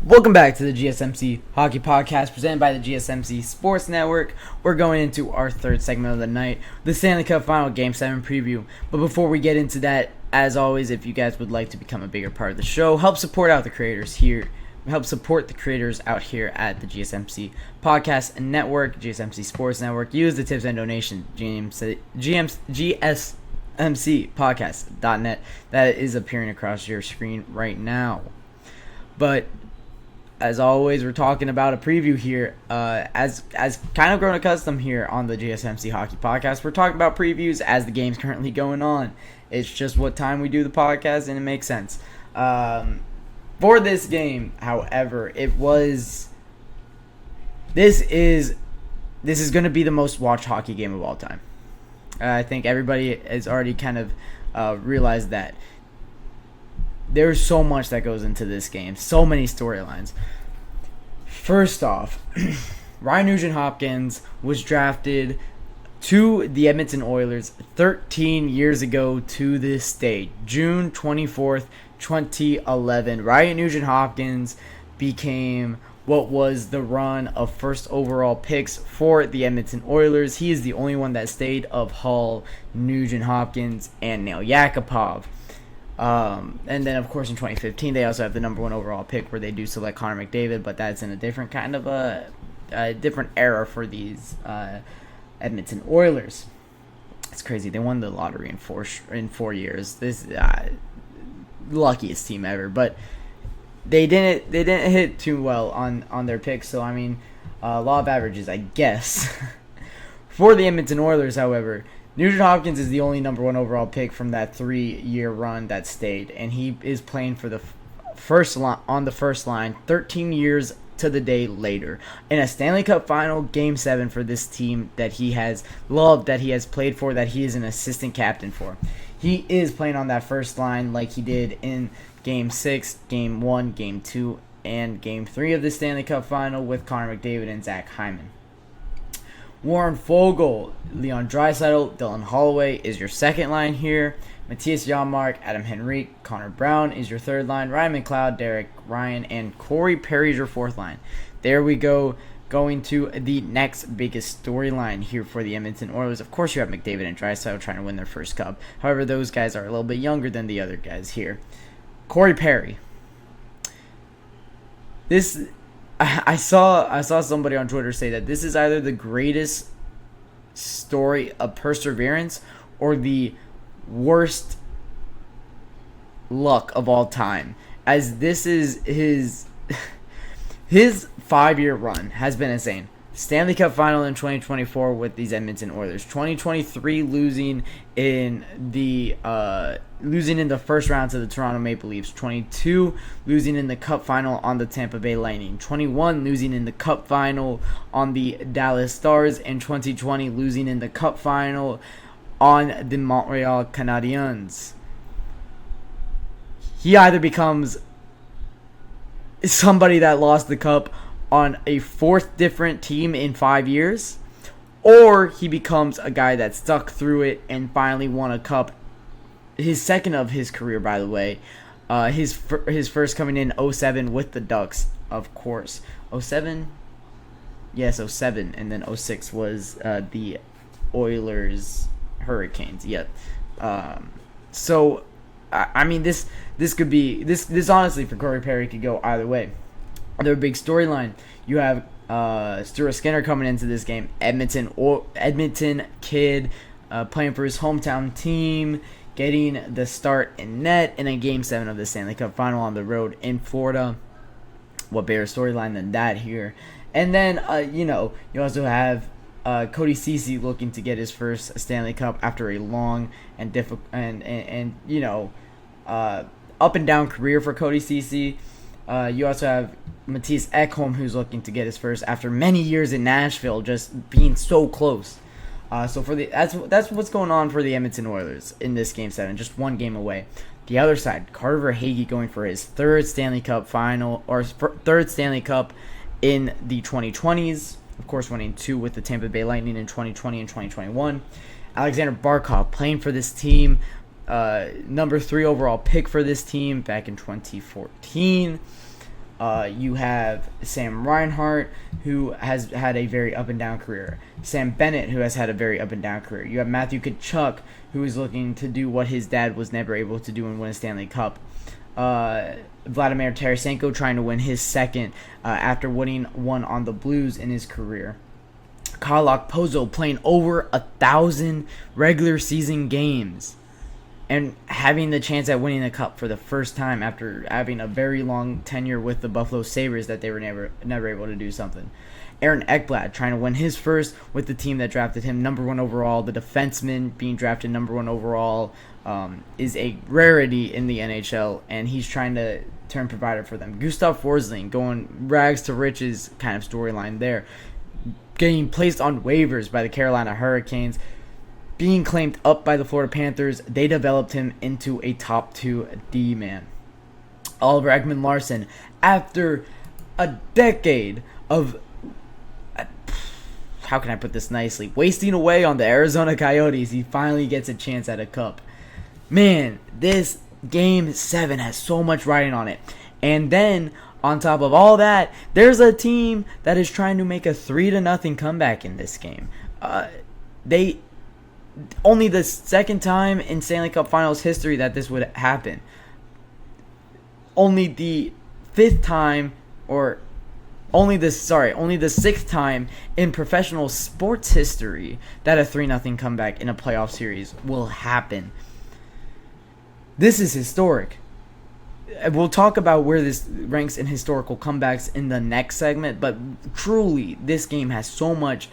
Welcome back to the GSMC Hockey Podcast presented by the GSMC Sports Network. We're going into our third segment of the night, the Stanley Cup Final Game 7 preview. But before we get into that, as always, if you guys would like to become a bigger part of the show, help support the creators out here at the GSMC Podcast Network, GSMC Sports Network. Use the tips and donation GSMCpodcast.net that is appearing across your screen right now. But as always, we're talking about a preview here. As kind of grown accustomed here on the GSMC Hockey Podcast, we're talking about previews as the game's currently going on. It's just what time we do the podcast, and it makes sense. For this game, however, this is going to be the most watched hockey game of all time. I think everybody has already kind of realized that. There's so much that goes into this game. So many storylines. First off, Ryan Nugent-Hopkins was drafted to the Edmonton Oilers 13 years ago to this date. June 24th, 2011. Ryan Nugent-Hopkins became what was the run of first overall picks for the Edmonton Oilers. He is the only one that stayed of Hall, Nugent-Hopkins, and Nail Yakupov. And then, of course, in 2015, they also have the number one overall pick where they do select Connor McDavid, but that's in a different kind of a different era for these Edmonton Oilers. It's crazy. They won the lottery in four years. This luckiest team ever, but they didn't hit too well on their picks. So I mean, law of averages, I guess. For the Edmonton Oilers, however, Nugent-Hopkins is the only number one overall pick from that 3-year run that stayed, and he is playing for the first line 13 years to the day later in a Stanley Cup Final Game 7 for this team that he has loved, that he has played for, that he is an assistant captain for. He is playing on that first line like he did in Game 6, Game 1, Game 2, and Game 3 of the Stanley Cup Final with Connor McDavid and Zach Hyman. Warren Foegele, Leon Draisaitl, Dylan Holloway is your second line here. Matthias Janmark, Adam Henrique, Connor Brown is your third line. Ryan McLeod, Derek Ryan, and Corey Perry is your fourth line. There we go. Going to the next biggest storyline here for the Edmonton Oilers. Of course, you have McDavid and Draisaitl trying to win their first cup. However, those guys are a little bit younger than the other guys here. Corey Perry. I saw somebody on Twitter say that this is either the greatest story of perseverance or the worst luck of all time, as this is his 5-year run has been insane. Stanley Cup Final in 2024 with these Edmonton Oilers. 2023 losing in the first round to the Toronto Maple Leafs. 22 losing in the Cup Final on the Tampa Bay Lightning. 21 losing in the Cup Final on the Dallas Stars, and 2020 losing in the Cup Final on the Montreal Canadiens. He either becomes somebody that lost the cup on a fourth different team in 5 years, or he becomes a guy that stuck through it and finally won a cup, his second of his career, by the way. His first coming in 07 with the Ducks, of course. 07? Yes, 07, and then 06 was the Oilers Hurricanes. Yep. So I mean, this could be this honestly for Corey Perry could go either way. Another big storyline, you have Stuart Skinner coming into this game. Edmonton kid playing for his hometown team, getting the start in net in a Game 7 of the Stanley Cup Final on the road in Florida. What better storyline than that here? And then, you also have Cody Ceci looking to get his first Stanley Cup after a long and difficult and up and down career for Cody Ceci. You also have Mattias Ekholm, who's looking to get his first after many years in Nashville, just being so close. So that's what's going on for the Edmonton Oilers in this Game 7, just one game away. The other side, Carter Verhaeghe going for his third Stanley Cup Final, or third Stanley Cup in the 2020s. Of course, winning 2 with the Tampa Bay Lightning in 2020 and 2021. Alexander Barkov playing for this team, number 3 overall pick for this team back in 2014. You have Sam Reinhart, who has had a very up and down career. Sam Bennett, who has had a very up and down career. You have Matthew Tkachuk, who is looking to do what his dad was never able to do and win a Stanley Cup. Vladimir Tarasenko trying to win his second after winning one on the Blues in his career. Kyle Okposo playing over 1,000 regular season games and having the chance at winning the cup for the first time after having a very long tenure with the Buffalo Sabres that they were never able to do something. Aaron Ekblad trying to win his first with the team that drafted him number 1 overall. The defenseman being drafted number 1 overall is a rarity in the NHL, and he's trying to turn provider for them. Gustav Forsling going rags to riches kind of storyline there. Getting placed on waivers by the Carolina Hurricanes. Being claimed up by the Florida Panthers, they developed him into a top 2 D-man. Oliver Ekman-Larsson, after a decade of, how can I put this nicely, wasting away on the Arizona Coyotes, he finally gets a chance at a cup. Man, this Game 7 has so much riding on it. And then, on top of all that, there's a team that is trying to make a 3-0 comeback in this game. Only the second time in Stanley Cup Finals history that this would happen. Only the sixth time in professional sports history that a 3-0 comeback in a playoff series will happen. This is historic. We'll talk about where this ranks in historical comebacks in the next segment, but truly, this game has so much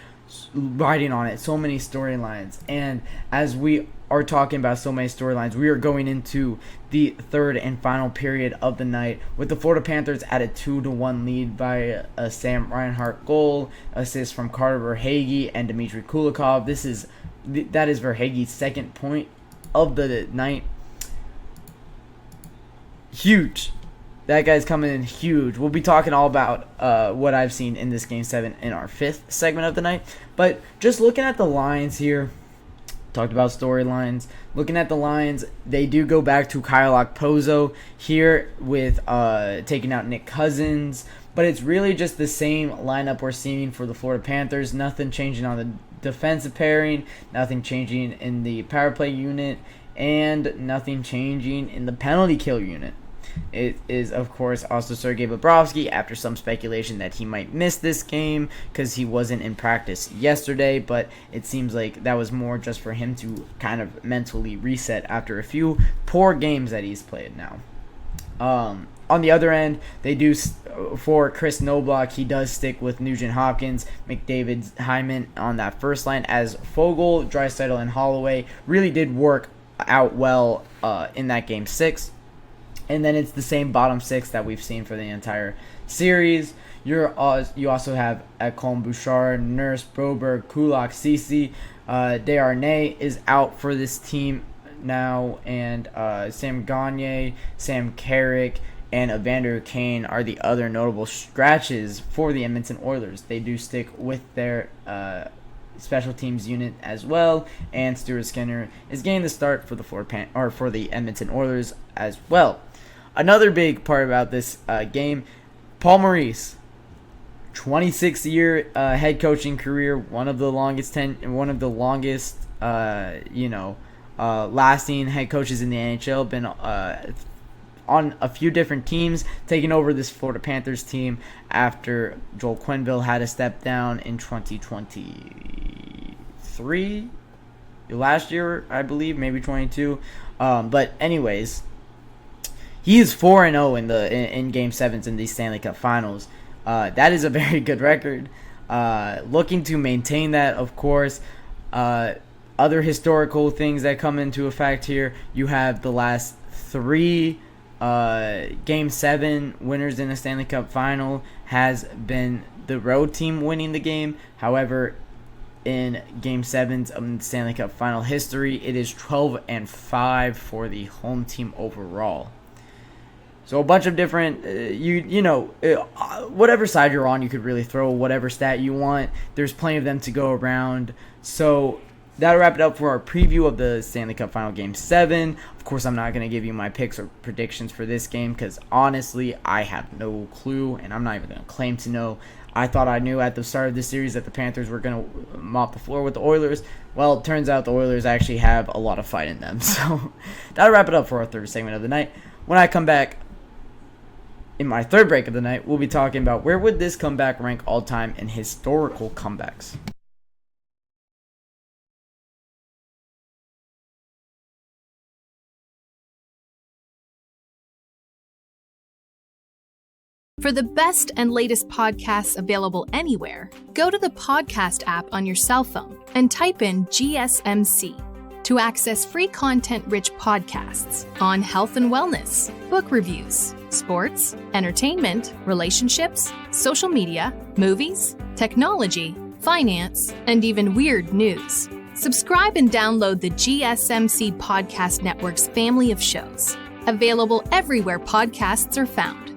riding on it, so many storylines. And as we are talking about so many storylines, we are going into the third and final period of the night with the Florida Panthers at a 2-1 lead by a Sam Reinhart goal, assist from Carter Verhaeghe and Dmitry Kulikov. That is Verhaeghe's second point of the night. Huge. That guy's coming in huge. We'll be talking all about what I've seen in this Game 7 in our fifth segment of the night. But just looking at the lines here, talked about storylines. Looking at the lines, they do go back to Kyle Okposo here with taking out Nick Cousins. But it's really just the same lineup we're seeing for the Florida Panthers. Nothing changing on the defensive pairing. Nothing changing in the power play unit. And nothing changing in the penalty kill unit. It is, of course, also Sergei Bobrovsky after some speculation that he might miss this game because he wasn't in practice yesterday, but it seems like that was more just for him to kind of mentally reset after a few poor games that he's played now. On the other end, they do, for Chris Knobloch, he does stick with Nugent Hopkins, McDavid, Hyman on that first line, as Fogle, Draisaitl, and Holloway really did work out well in that Game 6. And then it's the same bottom 6 that we've seen for the entire series. You also have Ekholm, Bouchard, Nurse, Broberg, Kulak, Ceci. Desharnais is out for this team now. And Sam Gagner, Sam Carrick, and Evander Kane are the other notable scratches for the Edmonton Oilers. They do stick with their special teams unit as well. And Stuart Skinner is getting the start for the Edmonton Oilers as well. Another big part about this game, Paul Maurice, 26-year head coaching career, one of the longest lasting head coaches in the NHL. Been on a few different teams, taking over this Florida Panthers team after Joel Quenneville had to step down in 2023, last year, I believe, maybe 22. But anyways. He is 4-0 in Game 7s in these Stanley Cup Finals. That is a very good record. Looking to maintain that, of course. Other historical things that come into effect here. You have the last 3 Game 7 winners in the Stanley Cup Final has been the road team winning the game. However, in Game 7s of the Stanley Cup Final history, it is 12-5 for the home team overall. So a bunch of different, whatever side you're on, you could really throw whatever stat you want. There's plenty of them to go around. So that'll wrap it up for our preview of the Stanley Cup Final Game 7. Of course, I'm not going to give you my picks or predictions for this game because, honestly, I have no clue, and I'm not even going to claim to know. I thought I knew at the start of this series that the Panthers were going to mop the floor with the Oilers. Well, it turns out the Oilers actually have a lot of fight in them. So that'll wrap it up for our third segment of the night. When I come back in my third break of the night, we'll be talking about where would this comeback rank all time in historical comebacks. For the best and latest podcasts available anywhere, go to the podcast app on your cell phone and type in GSMC to access free content-rich podcasts on health and wellness, book reviews, sports, entertainment, relationships, social media, movies, technology, finance, and even weird news. Subscribe and download the GSMC Podcast Network's family of shows, available everywhere podcasts are found.